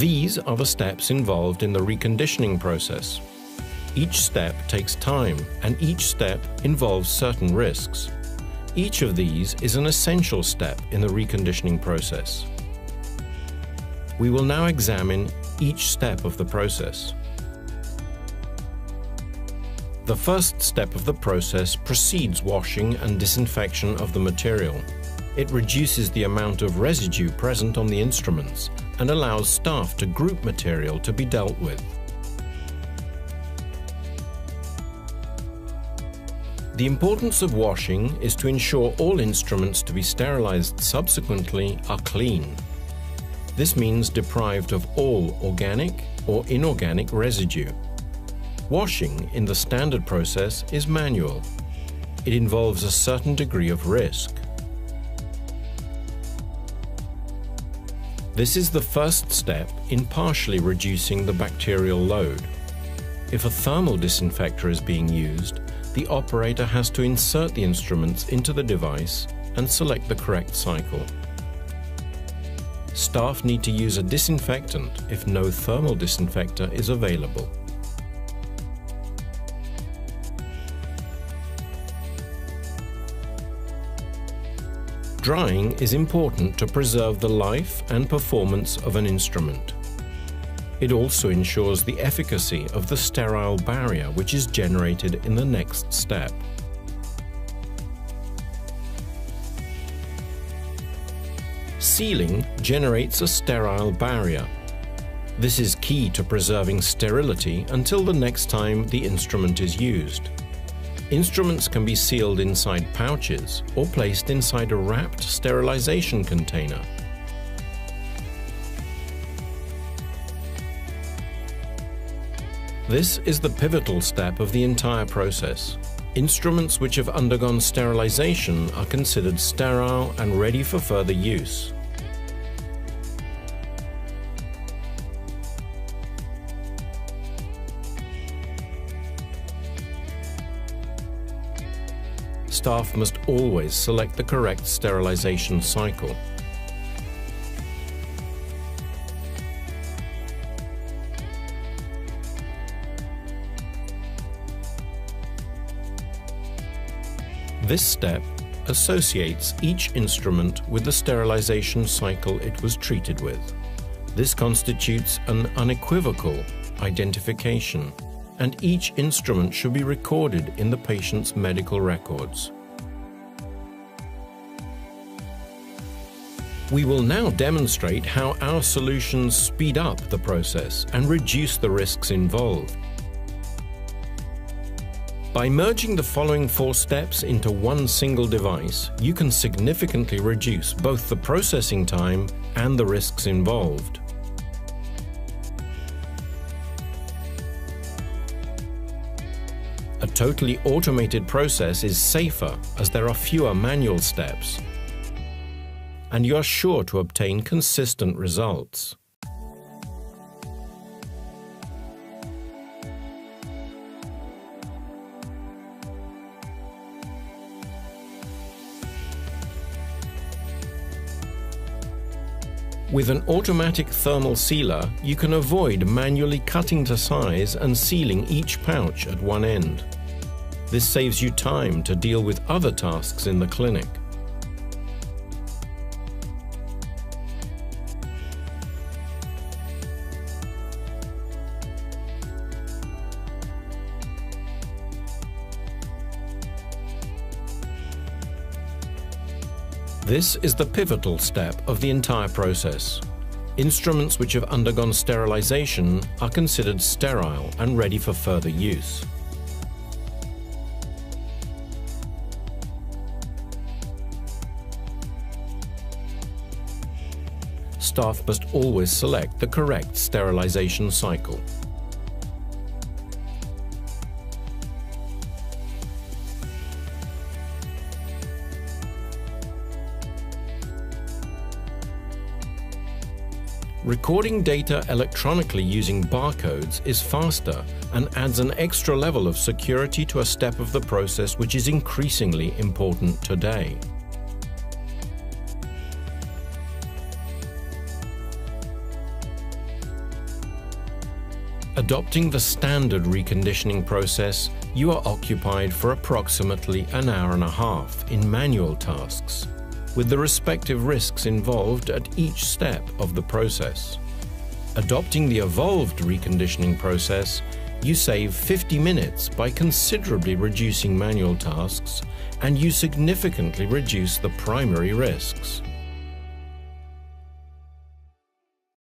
These are the steps involved in the reconditioning process. Each step takes time, and each step involves certain risks. Each of these is an essential step in the reconditioning process. We will now examine each step of the process. The first step of the process precedes washing and disinfection of the material. It reduces the amount of residue present on the instruments and allows staff to group material to be dealt with. The importance of washing is to ensure all instruments to be sterilized subsequently are clean. This means deprived of all organic or inorganic residue. Washing in the standard process is manual. It involves a certain degree of risk. This is the first step in partially reducing the bacterial load. If a thermal disinfector is being used, the operator has to insert the instruments into the device and select the correct cycle. Staff need to use a disinfectant if no thermal disinfector is available. Drying is important to preserve the life and performance of an instrument. It also ensures the efficacy of the sterile barrier which is generated in the next step. Sealing generates a sterile barrier. This is key to preserving sterility until the next time the instrument is used. Instruments can be sealed inside pouches or placed inside a wrapped sterilization container. This is the pivotal step of the entire process. Instruments which have undergone sterilization are considered sterile and ready for further use. Staff must always select the correct sterilization cycle. This step associates each instrument with the sterilization cycle it was treated with. This constitutes an unequivocal identification, and each instrument should be recorded in the patient's medical records. We will now demonstrate how our solutions speed up the process and reduce the risks involved. By merging the following 4 steps into one single device, you can significantly reduce both the processing time and the risks involved. A totally automated process is safer as there are fewer manual steps, and you are sure to obtain consistent results. With an automatic thermal sealer, you can avoid manually cutting to size and sealing each pouch at one end. This saves you time to deal with other tasks in the clinic. This is the pivotal step of the entire process. Instruments which have undergone sterilization are considered sterile and ready for further use. Staff must always select the correct sterilization cycle. Recording data electronically using barcodes is faster and adds an extra level of security to a step of the process which is increasingly important today. Adopting the standard reconditioning process, you are occupied for approximately an hour and a half in manual tasks, with the respective risks involved at each step of the process. Adopting the evolved reconditioning process, you save 50 minutes by considerably reducing manual tasks, and you significantly reduce the primary risks.